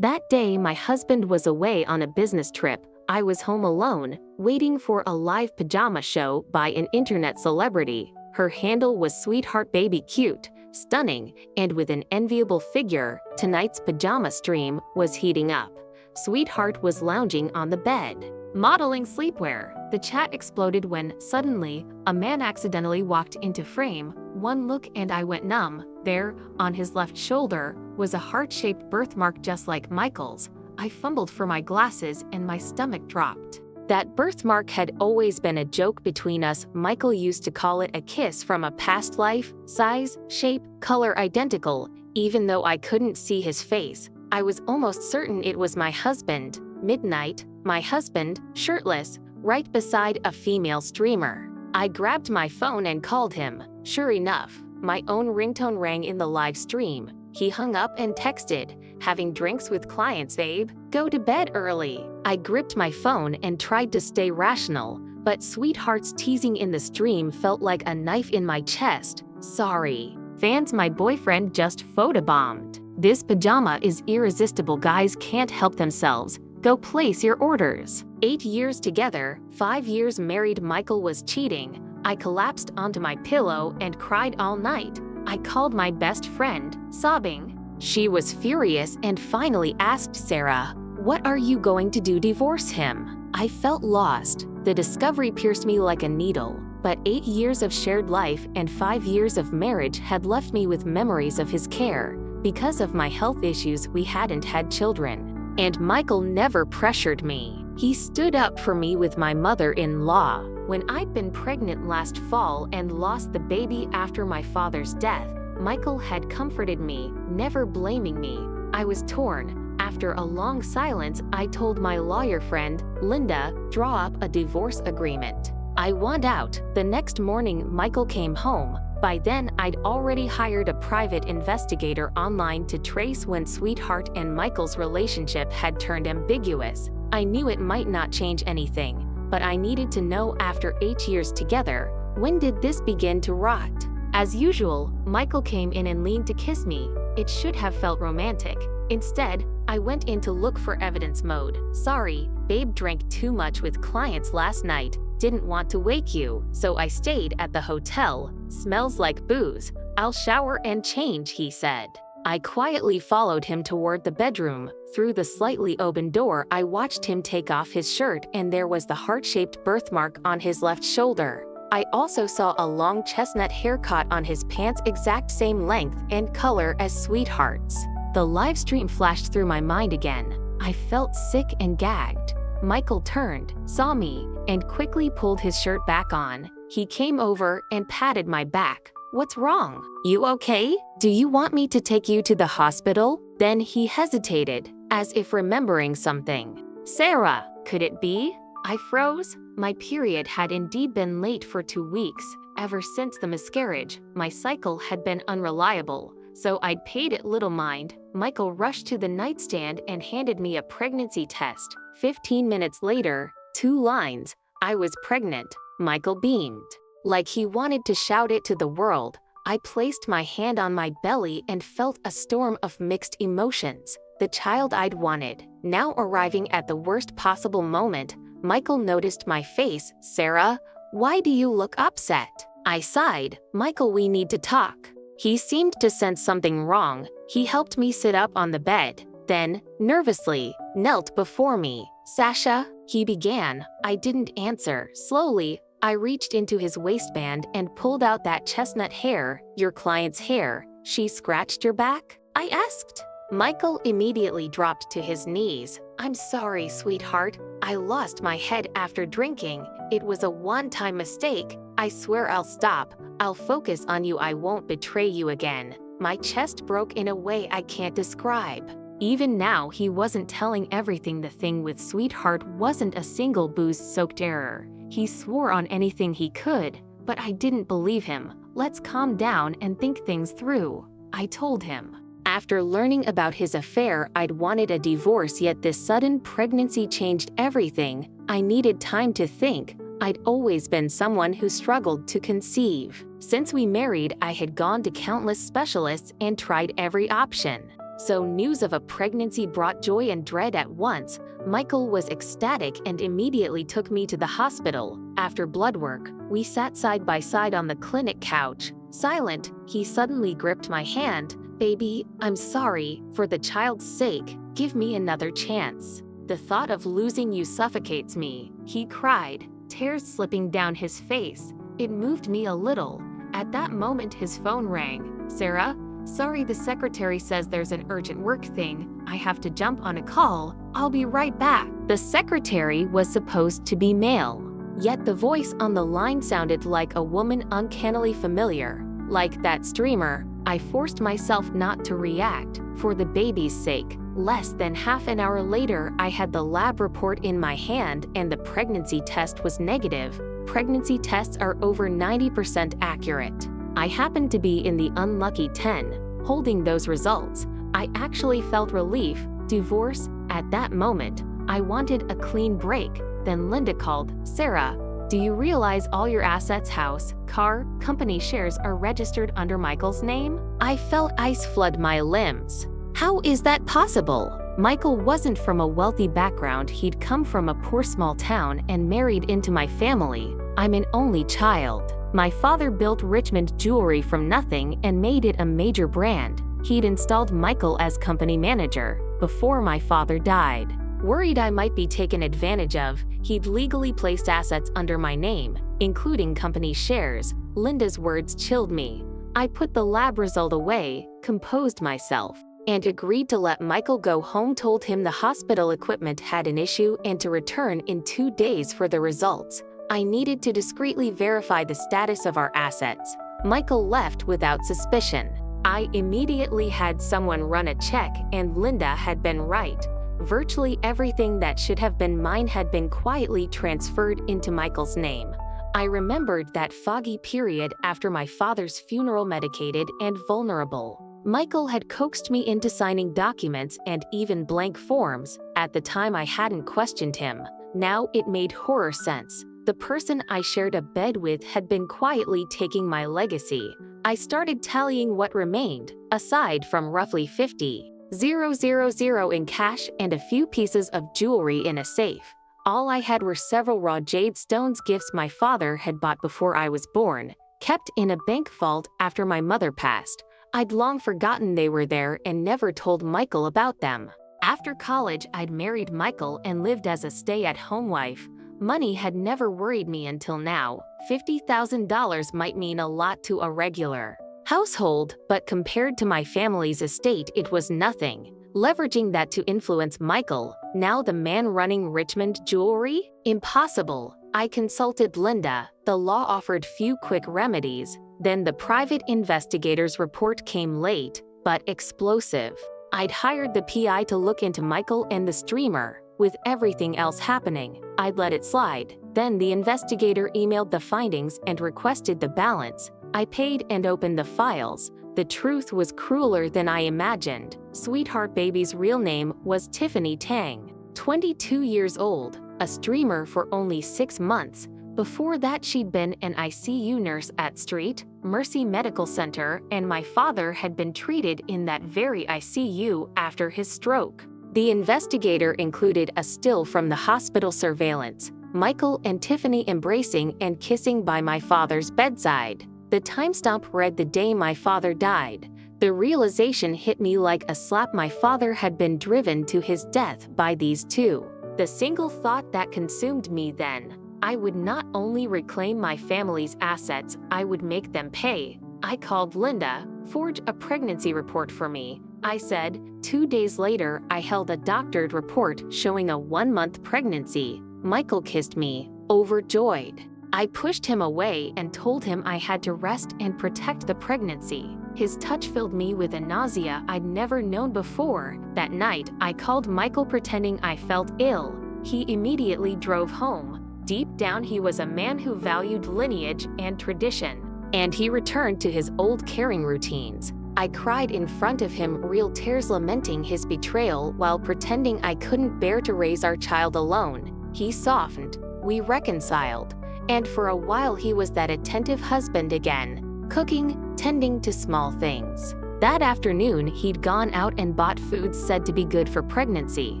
That day, my husband was away on a business trip. I was home alone, waiting for a live pajama show by an internet celebrity. Her handle was Sweetheart Baby Cute, stunning, and with an enviable figure. Tonight's pajama stream was heating up. Sweetheart was lounging on the bed, modeling sleepwear. The chat exploded when, suddenly, a man accidentally walked into frame. One look and I went numb. There, on his left shoulder, was a heart-shaped birthmark just like Michael's. I fumbled for my glasses and my stomach dropped. That birthmark had always been a joke between us. Michael used to call it a kiss from a past life. Size, shape, color identical. Even though I couldn't see his face, I was almost certain it was my husband. Midnight, my husband, shirtless, right beside a female streamer. I grabbed my phone and called him. Sure enough, my own ringtone rang in the live stream. He hung up and texted, "Having drinks with clients, babe. Go to bed early." I gripped my phone and tried to stay rational, but Sweetheart's teasing in the stream felt like a knife in my chest. "Sorry, fans, my boyfriend just photobombed. This pajama is irresistible. Guys can't help themselves. Go place your orders." 8 years together, 5 years married. Michael was cheating. I collapsed onto my pillow and cried all night. I called my best friend, sobbing. She was furious and finally asked, "Sarah, what are you going to do? Divorce him?" I felt lost. The discovery pierced me like a needle. But 8 years of shared life and 5 years of marriage had left me with memories of his care. Because of my health issues, we hadn't had children. And Michael never pressured me. He stood up for me with my mother-in-law. When I'd been pregnant last fall and lost the baby after my father's death, Michael had comforted me, never blaming me. I was torn. After a long silence, I told my lawyer friend, Linda, draw up a divorce agreement. I want out. The next morning, Michael came home. By then, I'd already hired a private investigator online to trace when Sweetheart and Michael's relationship had turned ambiguous. I knew it might not change anything, but I needed to know after 8 years together, when did this begin to rot? As usual, Michael came in and leaned to kiss me. It should have felt romantic. Instead, I went in to look for evidence mode. "Sorry, babe drank too much with clients last night. Didn't want to wake you, so I stayed at the hotel. Smells like booze. I'll shower and change," he said. I quietly followed him toward the bedroom. Through the slightly open door, I watched him take off his shirt, and there was the heart-shaped birthmark on his left shoulder. I also saw a long chestnut haircut on his pants, exact same length and color as Sweetheart's. The live stream flashed through my mind again. I felt sick and gagged. Michael turned, saw me, and quickly pulled his shirt back on. He came over and patted my back. "What's wrong? You okay? Do you want me to take you to the hospital?" Then he hesitated, as if remembering something. "Sarah, could it be?" I froze. My period had indeed been late for 2 weeks. Ever since the miscarriage, my cycle had been unreliable, so I'd paid it little mind. Michael rushed to the nightstand and handed me a pregnancy test. 15 minutes later, 2 lines. I was pregnant. Michael beamed, like he wanted to shout it to the world. I placed my hand on my belly and felt a storm of mixed emotions. The child I'd wanted, now arriving at the worst possible moment. Michael noticed my face. "Sarah, why do you look upset?" I sighed. "Michael, we need to talk." He seemed to sense something wrong. He helped me sit up on the bed, then, nervously, knelt before me. "Sasha," he began. I didn't answer. Slowly, I reached into his waistband and pulled out that chestnut hair. "Your client's hair. She scratched your back?" I asked. Michael immediately dropped to his knees. "I'm sorry, sweetheart. I lost my head after drinking. It was a one-time mistake. I swear I'll stop. I'll focus on you. I won't betray you again." My chest broke in a way I can't describe. Even now, he wasn't telling everything. The thing with Sweetheart wasn't a single booze-soaked error. He swore on anything he could, but I didn't believe him. "Let's calm down and think things through," I told him. After learning about his affair, I'd wanted a divorce, yet this sudden pregnancy changed everything. I needed time to think. I'd always been someone who struggled to conceive. Since we married, I had gone to countless specialists and tried every option. So news of a pregnancy brought joy and dread at once. Michael was ecstatic and immediately took me to the hospital. After blood work, we sat side by side on the clinic couch. Silent, he suddenly gripped my hand. "Baby, I'm sorry. For the child's sake, give me another chance. The thought of losing you suffocates me," he cried, tears slipping down his face. It moved me a little. At that moment his phone rang. "Sarah? Sorry, the secretary says there's an urgent work thing. I have to jump on a call. I'll be right back." The secretary was supposed to be male, yet the voice on the line sounded like a woman, uncannily familiar. Like that streamer, I forced myself not to react, for the baby's sake. Less than half an hour later, I had the lab report in my hand and the pregnancy test was negative. Pregnancy tests are over 90% accurate. I happened to be in the unlucky 10. Holding those results, I actually felt relief. Divorce? At that moment, I wanted a clean break. Then Linda called. "Sarah, do you realize all your assets, house, car, company shares are registered under Michael's name?" I felt ice flood my limbs. How is that possible? Michael wasn't from a wealthy background. He'd come from a poor small town and married into my family. I'm an only child. My father built Richmond jewelry from nothing and made it a major brand. He'd installed Michael as company manager before my father died. Worried I might be taken advantage of, he'd legally placed assets under my name, including company shares. Linda's words chilled me. I put the lab result away, composed myself, and agreed to let Michael go home. Told him the hospital equipment had an issue and to return in 2 days for the results. I needed to discreetly verify the status of our assets. Michael left without suspicion. I immediately had someone run a check, and Linda had been right. Virtually everything that should have been mine had been quietly transferred into Michael's name. I remembered that foggy period after my father's funeral, medicated and vulnerable. Michael had coaxed me into signing documents and even blank forms. At the time I hadn't questioned him. Now it made horror sense. The person I shared a bed with had been quietly taking my legacy. I started tallying what remained, aside from roughly $50,000 in cash and a few pieces of jewelry in a safe. All I had were several raw jade stones, gifts my father had bought before I was born, kept in a bank vault after my mother passed. I'd long forgotten they were there and never told Michael about them. After college, I'd married Michael and lived as a stay-at-home wife. Money had never worried me until now. $50,000 might mean a lot to a regular household, but compared to my family's estate, it was nothing. Leveraging that to influence Michael, now the man running Richmond jewelry? Impossible. I consulted Linda. The law offered few quick remedies. Then the private investigator's report came late, but explosive. I'd hired the PI to look into Michael and the streamer. With everything else happening, I'd let it slide. Then the investigator emailed the findings and requested the balance. I paid and opened the files. The truth was crueler than I imagined. Sweetheart Baby's real name was Tiffany Tang, 22 years old, a streamer for only 6 months. Before that, she'd been an ICU nurse at St. Mercy Medical Center, and my father had been treated in that very ICU after his stroke. The investigator included a still from the hospital surveillance, Michael and Tiffany embracing and kissing by my father's bedside. The timestamp read the day my father died. The realization hit me like a slap. My father had been driven to his death by these two. The single thought that consumed me then: I would not only reclaim my family's assets, I would make them pay. I called Linda. "Forge a pregnancy report for me," I said. 2 days later, I held a doctored report showing a 1-month pregnancy. Michael kissed me, overjoyed. I pushed him away and told him I had to rest and protect the pregnancy. His touch filled me with a nausea I'd never known before. That night, I called Michael pretending I felt ill. He immediately drove home. Deep down, he was a man who valued lineage and tradition, and he returned to his old caring routines. I cried in front of him, real tears, lamenting his betrayal while pretending I couldn't bear to raise our child alone. He softened. We reconciled. And for a while he was that attentive husband again, cooking, tending to small things. That afternoon, he'd gone out and bought foods said to be good for pregnancy.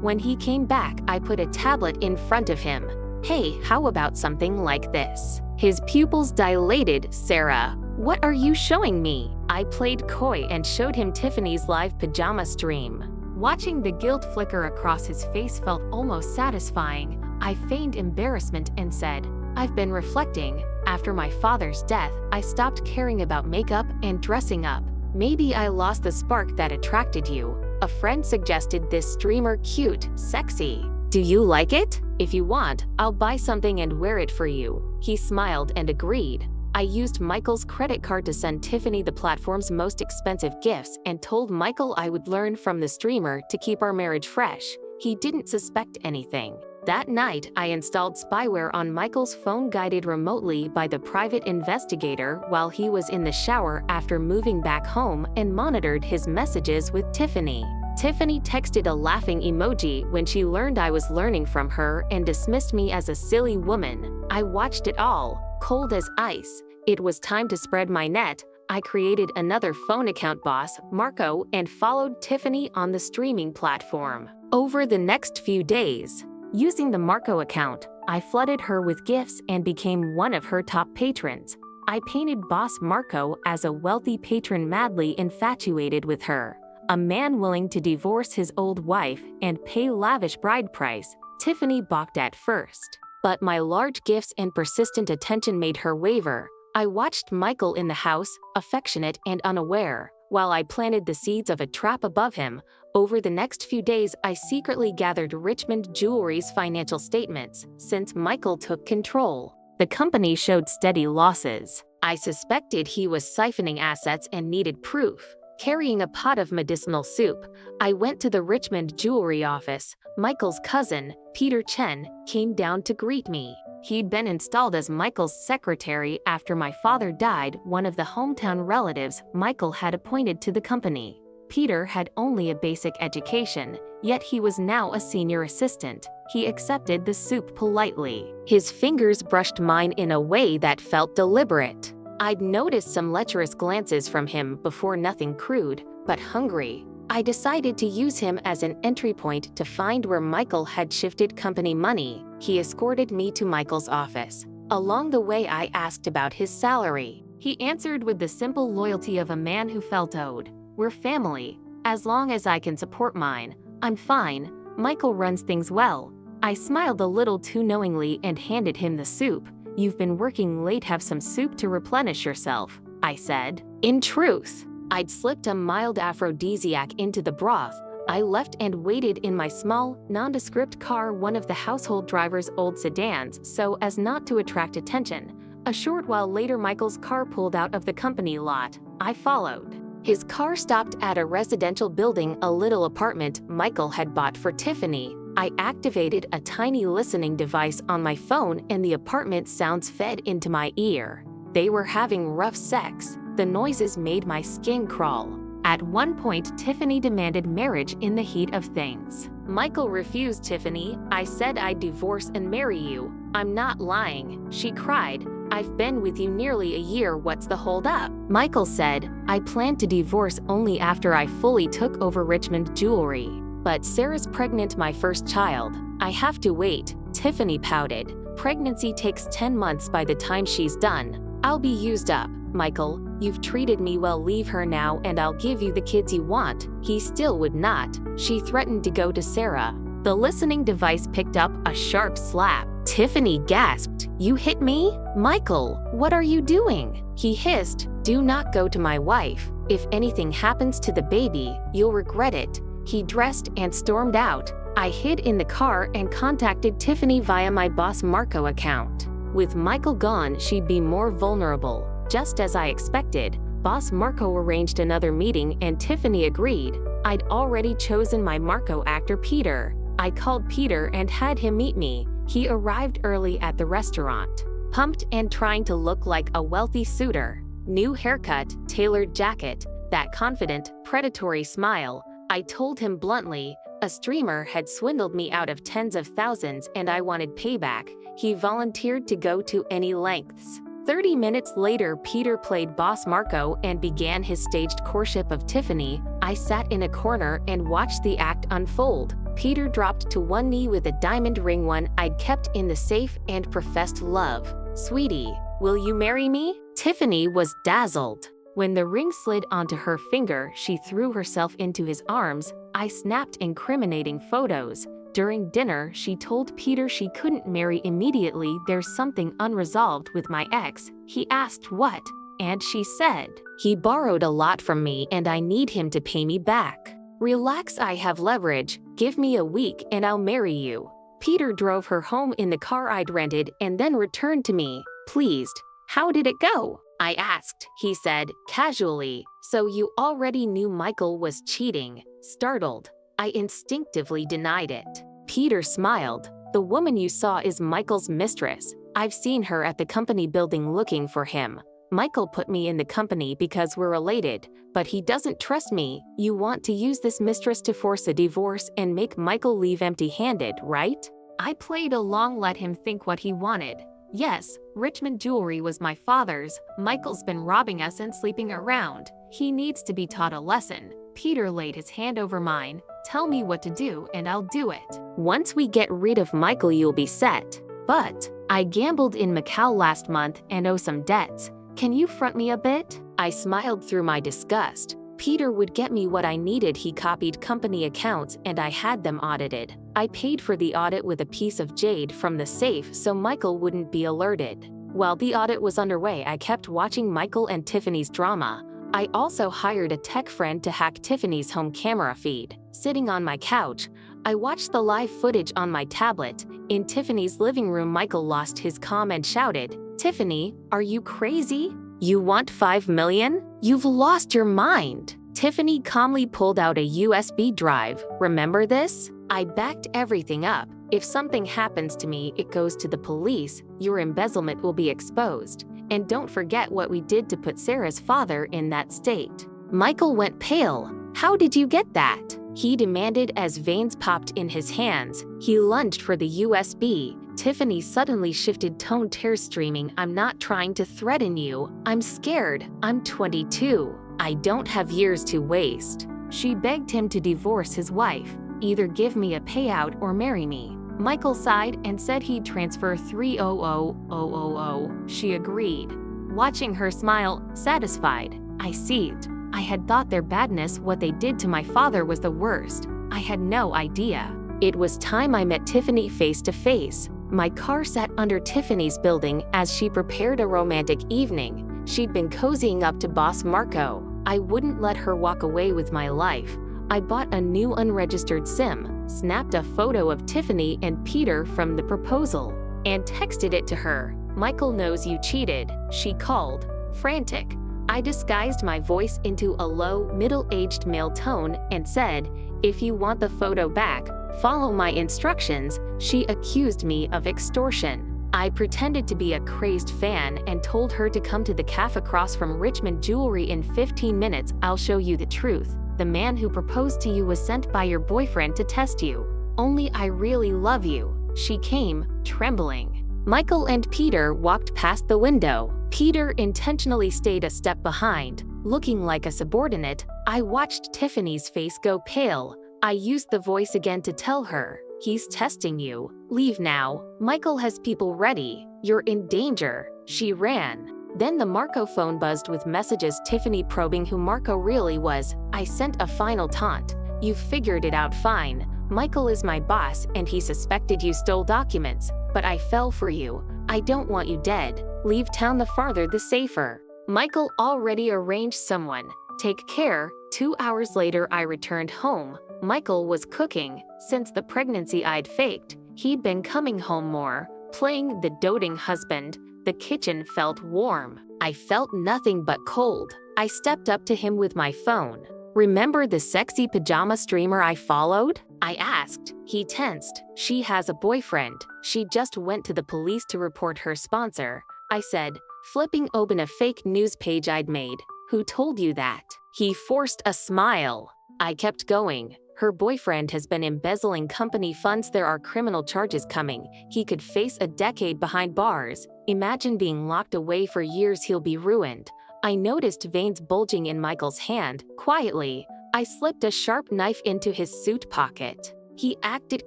When he came back, I put a tablet in front of him. "Hey, how about something like this?" His pupils dilated. "Sarah, what are you showing me?" I played coy and showed him Tiffany's live pajama stream. Watching the guilt flicker across his face felt almost satisfying. I feigned embarrassment and said, "I've been reflecting. After my father's death, I stopped caring about makeup and dressing up. Maybe I lost the spark that attracted you. A friend suggested this streamer cute, sexy. Do you like it? If you want, I'll buy something and wear it for you." He smiled and agreed. I used Michael's credit card to send Tiffany the platform's most expensive gifts and told Michael I would learn from the streamer to keep our marriage fresh. He didn't suspect anything. That night, I installed spyware on Michael's phone guided remotely by the private investigator while he was in the shower after moving back home and monitored his messages with Tiffany. Tiffany texted a laughing emoji when she learned I was learning from her and dismissed me as a silly woman. I watched it all, cold as ice. It was time to spread my net. I created another phone account, Boss Marco, and followed Tiffany on the streaming platform. Over the next few days, using the Marco account, I flooded her with gifts and became one of her top patrons. I painted Boss Marco as a wealthy patron madly infatuated with her, a man willing to divorce his old wife and pay lavish bride price. Tiffany balked at first, but my large gifts and persistent attention made her waver. I watched Michael in the house, affectionate and unaware, while I planted the seeds of a trap above him. Over the next few days, I secretly gathered Richmond Jewelry's financial statements. Since Michael took control, the company showed steady losses. I suspected he was siphoning assets and needed proof. Carrying a pot of medicinal soup, I went to the Richmond Jewelry office. Michael's cousin, Peter Chen, came down to greet me. He'd been installed as Michael's secretary after my father died, one of the hometown relatives Michael had appointed to the company. Peter had only a basic education, yet he was now a senior assistant. He accepted the soup politely. His fingers brushed mine in a way that felt deliberate. I'd noticed some lecherous glances from him before, nothing crude, but hungry. I decided to use him as an entry point to find where Michael had shifted company money. He escorted me to Michael's office. Along the way, I asked about his salary. He answered with the simple loyalty of a man who felt owed. "We're family. As long as I can support mine, I'm fine. Michael runs things well." I smiled a little too knowingly and handed him the soup. "You've been working late, have some soup to replenish yourself," I said. In truth, I'd slipped a mild aphrodisiac into the broth. I left and waited in my small, nondescript car, one of the household driver's old sedans, so as not to attract attention. A short while later, Michael's car pulled out of the company lot. I followed. His car stopped at a residential building, a little apartment Michael had bought for Tiffany. I activated a tiny listening device on my phone and the apartment sounds fed into my ear. They were having rough sex. The noises made my skin crawl. At one point, Tiffany demanded marriage in the heat of things. Michael refused. "Tiffany, I said I'd divorce and marry you. I'm not lying," she cried. "I've been with you nearly a year. What's the holdup?" Michael said, "I plan to divorce only after I fully took over Richmond Jewelry. But Sarah's pregnant, my first child. I have to wait." Tiffany pouted. "Pregnancy takes 10 months by the time she's done. I'll be used up." "Michael, you've treated me well. Leave her now and I'll give you the kids you want." He still would not. She threatened to go to Sarah. The listening device picked up a sharp slap. Tiffany gasped. "You hit me?" "Michael, what are you doing?" He hissed. "Do not go to my wife. If anything happens to the baby, you'll regret it." He dressed and stormed out. I hid in the car and contacted Tiffany via my Boss Marco account. With Michael gone, she'd be more vulnerable. Just as I expected, Boss Marco arranged another meeting and Tiffany agreed. I'd already chosen my Marco actor, Peter. I called Peter and had him meet me. He arrived early at the restaurant, pumped and trying to look like a wealthy suitor. New haircut, tailored jacket, that confident, predatory smile. I told him bluntly, a streamer had swindled me out of tens of thousands and I wanted payback. He volunteered to go to any lengths. 30 minutes later, Peter played Boss Marco and began his staged courtship of Tiffany. I sat in a corner and watched the act unfold. Peter dropped to one knee with a diamond ring, one I'd kept in the safe, and professed love. "Sweetie, will you marry me?" Tiffany was dazzled. When the ring slid onto her finger, she threw herself into his arms. I snapped incriminating photos. During dinner, she told Peter she couldn't marry immediately. "There's something unresolved with my ex." He asked what, and she said, "He borrowed a lot from me and I need him to pay me back." "Relax, I have leverage. Give me a week and I'll marry you." Peter drove her home in the car I'd rented and then returned to me, pleased. "How did it go?" I asked. He said, casually, "So you already knew Michael was cheating?" Startled, I instinctively denied it. Peter smiled. "The woman you saw is Michael's mistress. I've seen her at the company building looking for him. Michael put me in the company because we're related, but he doesn't trust me. You want to use this mistress to force a divorce and make Michael leave empty-handed, right?" I played along, let him think what he wanted. "Yes, Richmond jewelry was my father's. Michael's been robbing us and sleeping around. He needs to be taught a lesson." Peter laid his hand over mine. "Tell me what to do and I'll do it. Once we get rid of Michael, you'll be set." "But I gambled in Macau last month and owe some debts. Can you front me a bit?" I smiled through my disgust. Peter would get me what I needed. He copied company accounts and I had them audited. I paid for the audit with a piece of jade from the safe so Michael wouldn't be alerted. While the audit was underway, I kept watching Michael and Tiffany's drama. I also hired a tech friend to hack Tiffany's home camera feed. Sitting on my couch, I watched the live footage on my tablet. In Tiffany's living room, Michael lost his calm and shouted, "Tiffany, are you crazy? You want $5 million? You've lost your mind." Tiffany calmly pulled out a USB drive. "Remember this? I backed everything up. If something happens to me, it goes to the police. Your embezzlement will be exposed. And don't forget what we did to put Sarah's father in that state." Michael went pale. "How did you get that?" he demanded as veins popped in his hands. He lunged for the USB. Tiffany suddenly shifted tone, tears streaming. "I'm not trying to threaten you. I'm scared. I'm 22. I don't have years to waste." She begged him to divorce his wife. "Either give me a payout or marry me." Michael sighed and said he'd transfer $300,000. She agreed. Watching her smile, satisfied, I seethed. I had thought their badness, what they did to my father, was the worst. I had no idea. It was time I met Tiffany face to face. My car sat under Tiffany's building as she prepared a romantic evening. She'd been cozying up to Boss Marco. I wouldn't let her walk away with my life. I bought a new unregistered SIM, snapped a photo of Tiffany and Peter from the proposal, and texted it to her. "Michael knows you cheated," she called, frantic. I disguised my voice into a low, middle-aged male tone and said, "If you want the photo back, follow my instructions." She accused me of extortion. I pretended to be a crazed fan and told her to come to the cafe across from Richmond Jewelry in 15 minutes. "I'll show you the truth. The man who proposed to you was sent by your boyfriend to test you. Only I really love you." She came, trembling. Michael and Peter walked past the window. Peter intentionally stayed a step behind, looking like a subordinate. I watched Tiffany's face go pale. I used the voice again to tell her, "He's testing you. Leave now. Michael has people ready. You're in danger." She ran. Then the Marco phone buzzed with messages, Tiffany probing who Marco really was. I sent a final taunt. "You figured it out fine. Michael is my boss and he suspected you stole documents. But I fell for you. I don't want you dead. Leave town, the farther the safer." Michael already arranged someone. Take care. 2 hours later, I returned home. Michael was cooking. Since the pregnancy I'd faked, he'd been coming home more, playing the doting husband. The kitchen felt warm. I felt nothing but cold. I stepped up to him with my phone. "Remember the sexy pajama streamer I followed?" I asked. He tensed. "She has a boyfriend. She just went to the police to report her sponsor," I said, flipping open a fake news page I'd made. "Who told you that?" He forced a smile. I kept going. Her boyfriend has been embezzling company funds. There are criminal charges coming. He could face a decade behind bars. Imagine being locked away for years. He'll be ruined. I noticed veins bulging in Michael's hand. Quietly, I slipped a sharp knife into his suit pocket. He acted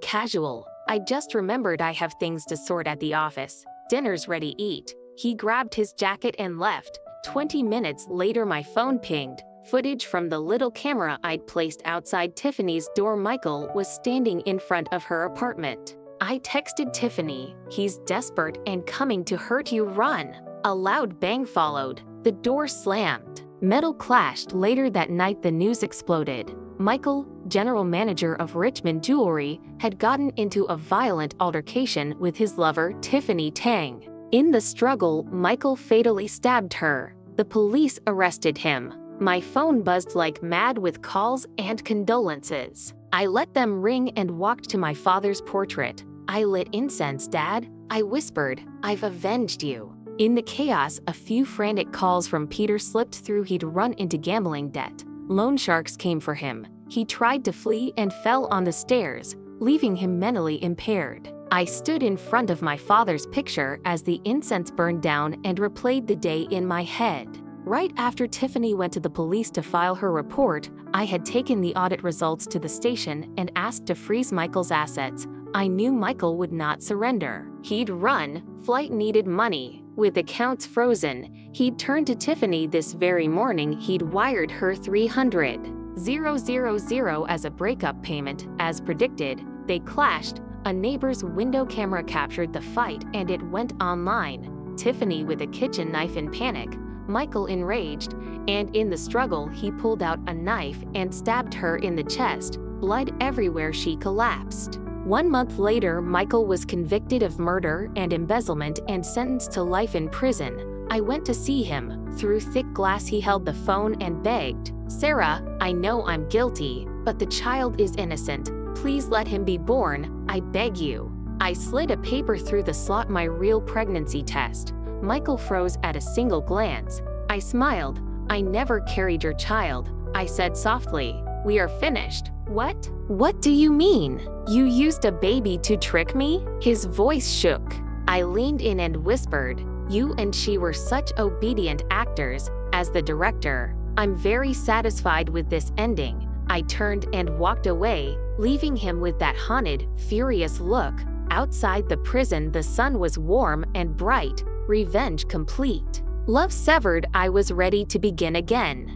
casual. I just remembered I have things to sort at the office. Dinner's ready, eat. He grabbed his jacket and left. 20 minutes later, my phone pinged. Footage from the little camera I'd placed outside Tiffany's door. Michael was standing in front of her apartment. I texted Tiffany, "He's desperate and coming to hurt you, run." A loud bang followed. The door slammed. Metal clashed. Later that night, the news exploded. Michael, general manager of Richmond Jewelry, had gotten into a violent altercation with his lover, Tiffany Tang. In the struggle, Michael fatally stabbed her. The police arrested him. My phone buzzed like mad with calls and condolences. I let them ring and walked to my father's portrait. "I lit incense, Dad," I whispered. "I've avenged you." In the chaos, a few frantic calls from Peter slipped through. He'd run into gambling debt. Loan sharks came for him. He tried to flee and fell on the stairs, leaving him mentally impaired. I stood in front of my father's picture as the incense burned down and replayed the day in my head. Right after Tiffany went to the police to file her report, I had taken the audit results to the station and asked to freeze Michael's assets. I knew Michael would not surrender. He'd run. Flight needed money. With accounts frozen, he'd turned to Tiffany this very morning. He'd wired her $300,000 as a breakup payment. As predicted, they clashed. A neighbor's window camera captured the fight and it went online. Tiffany with a kitchen knife in panic, Michael enraged, and in the struggle he pulled out a knife and stabbed her in the chest. Blood everywhere. She collapsed. 1 month later, Michael was convicted of murder and embezzlement and sentenced to life in prison. I went to see him. Through thick glass he held the phone and begged, "Sarah, I know I'm guilty, but the child is innocent. Please let him be born, I beg you." I slid a paper through the slot. My real pregnancy test. Michael froze at a single glance. I smiled. "I never carried your child," I said softly. "We are finished." "What? What do you mean? You used a baby to trick me?" His voice shook. I leaned in and whispered, "You and she were such obedient actors. As the director, I'm very satisfied with this ending." I turned and walked away, leaving him with that haunted, furious look. Outside the prison, the sun was warm and bright, revenge complete. Love severed, I was ready to begin again.